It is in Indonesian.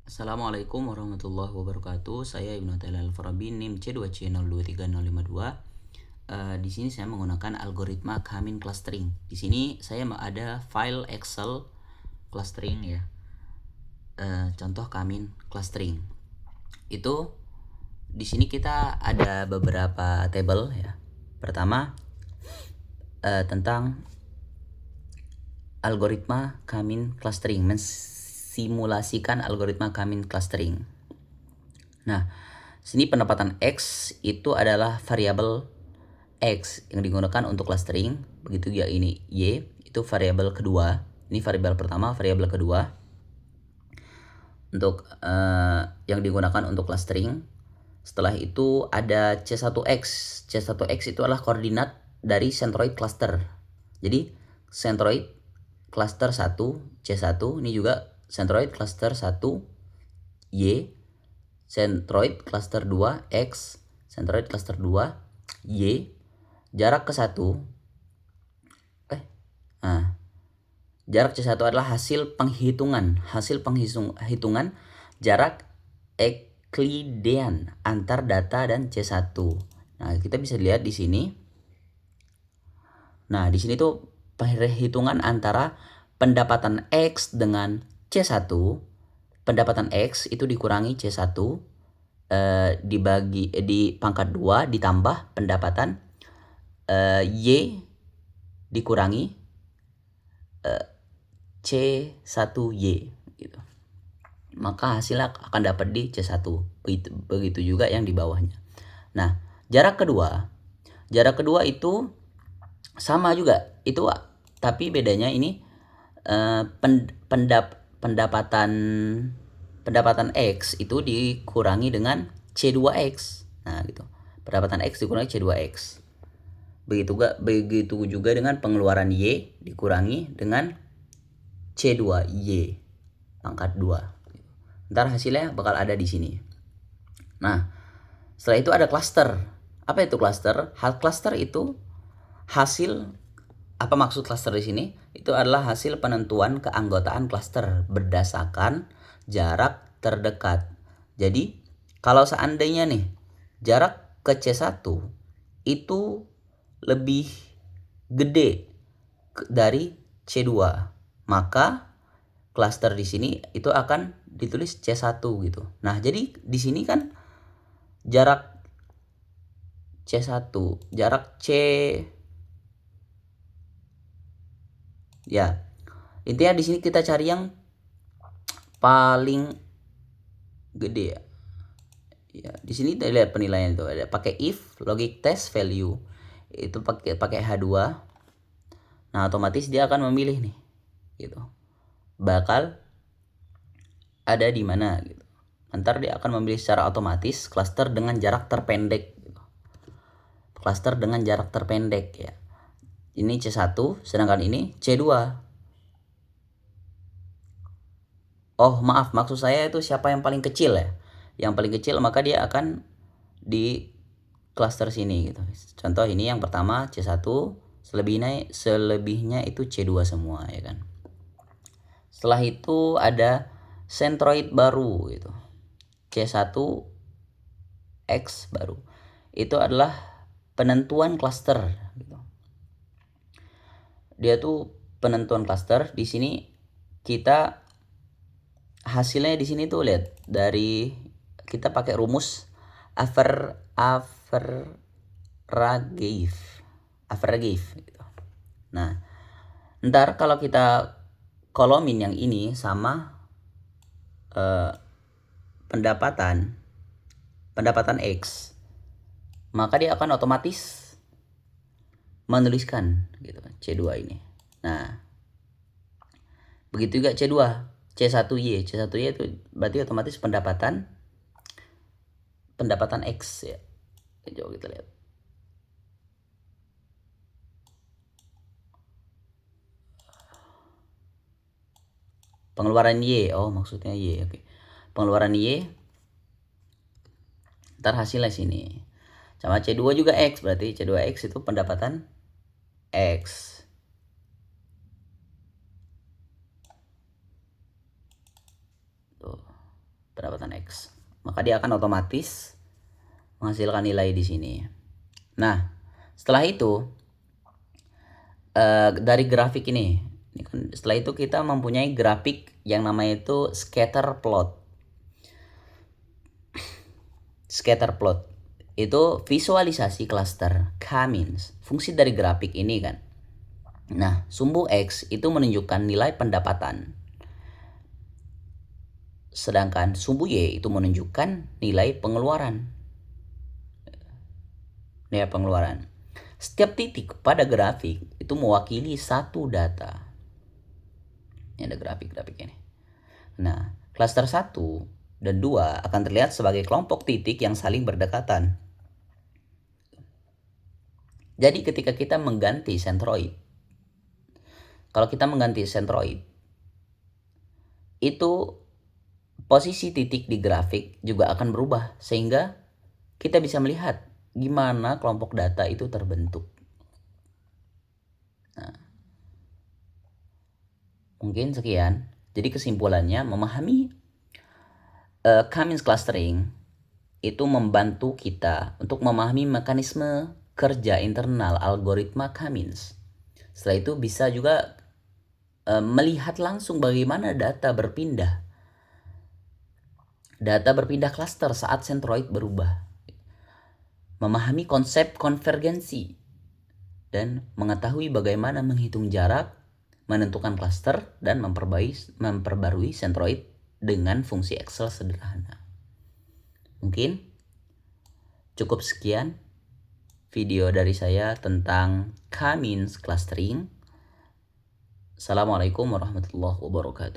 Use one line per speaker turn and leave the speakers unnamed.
Assalamualaikum warahmatullahi wabarakatuh. Saya Ibnu Taila Al-Farabi, NIM C2C023052. Di sini saya menggunakan algoritma K-mean clustering. Di sini saya ada file Excel clustering ya. Contoh K-mean clustering. Itu di sini kita ada beberapa table ya. Pertama tentang algoritma K-mean clustering, mensimulasikan algoritma K-mean clustering. Nah, sini pendapatan X itu adalah variabel X yang digunakan untuk clustering. Begitu ya, ini Y itu variabel kedua. Ini variabel pertama, variabel kedua untuk yang digunakan untuk clustering. Setelah itu ada C1X. C1X itu adalah koordinat dari centroid cluster. Jadi centroid cluster 1 C1, ini juga centroid cluster 1 Y, centroid cluster 2 X, centroid cluster 2 Y, jarak ke 1. Jarak C1 adalah hasil penghitungan jarak Euclidean antar data dan C1. Nah, kita bisa lihat di sini. Nah, di sini tuh perhitungan antara pendapatan X dengan C1. Pendapatan X itu dikurangi C1 di pangkat 2 ditambah pendapatan Y dikurangi C1Y gitu. Maka hasilnya akan dapat di C1. Begitu juga yang di bawahnya. Nah, jarak kedua itu sama juga. Itu tapi bedanya ini pendapatan X itu dikurangi dengan C2X. Nah, gitu. Pendapatan X dikurangi C2X. Begitu juga dengan pengeluaran Y dikurangi dengan C2Y pangkat 2. Ntar hasilnya bakal ada di sini. Nah, setelah itu ada cluster. Apa itu cluster? Cluster itu hasil, apa maksud cluster di sini? Itu adalah hasil penentuan keanggotaan cluster berdasarkan jarak terdekat. Jadi, kalau seandainya nih jarak ke C1 itu lebih gede dari C2, maka cluster di sini itu akan ditulis C1 gitu. Nah, jadi di sini kan jarak C1, jarak C ya. Intinya di sini kita cari yang paling gede ya. Ya, di sini kita lihat penilaian itu ada pakai if logic test value. Itu pakai H2. Nah, otomatis dia akan memilih nih gitu. Bakal ada di mana gitu. Ntar dia akan memilih secara otomatis cluster dengan jarak terpendek gitu. Cluster dengan jarak terpendek ya. Ini C1, sedangkan ini C2. Oh, maaf, maksud saya itu siapa yang paling kecil ya. Yang paling kecil maka dia akan di cluster sini gitu. Contoh ini yang pertama C1, selebihnya itu C2 semua ya kan. Setelah itu ada centroid baru gitu. C1 X baru. Itu adalah penentuan cluster gitu. Dia tuh penentuan cluster. Di sini kita hasilnya di sini tuh lihat dari kita pakai rumus average gitu. Nah, ntar kalau kita kolomin yang ini sama pendapatan X, maka dia akan otomatis menuliskan gitu C2 ini. Nah, begitu juga C2, C1Y itu berarti otomatis pendapatan X ya. Coba kita lihat. Pengeluaran Y, oh maksudnya Y, oke. Pengeluaran Y, ntar hasilnya sini. Sama C2 juga X, berarti C2X itu pendapatan X. Tuh. pendapatan X. Maka dia akan otomatis menghasilkan nilai di sini. Nah, setelah itu dari grafik ini kan, setelah itu kita mempunyai grafik yang namanya itu scatter plot. Scatter plot itu visualisasi cluster K-means. Fungsi dari grafik ini kan. Nah, sumbu X itu menunjukkan nilai pendapatan. Sedangkan sumbu Y itu menunjukkan nilai pengeluaran. Nilai pengeluaran. Setiap titik pada grafik itu mewakili satu data. Ini ada grafik-grafik ini. Nah, klaster 1 dan 2 akan terlihat sebagai kelompok titik yang saling berdekatan. Jadi ketika kita mengganti sentroid, kalau kita mengganti sentroid, itu posisi titik di grafik juga akan berubah sehingga kita bisa melihat gimana kelompok data itu terbentuk. Nah, mungkin sekian. Jadi kesimpulannya, memahami K-means clustering itu membantu kita untuk memahami mekanisme kerja internal algoritma K-means. Setelah itu bisa juga melihat langsung bagaimana data berpindah klaster saat sentroid berubah. Memahami konsep konvergensi dan mengetahui bagaimana menghitung jarak, menentukan klaster, dan memperbarui sentroid dengan fungsi Excel sederhana. Mungkin cukup sekian video dari saya tentang K-means clustering. Assalamualaikum warahmatullahi wabarakatuh.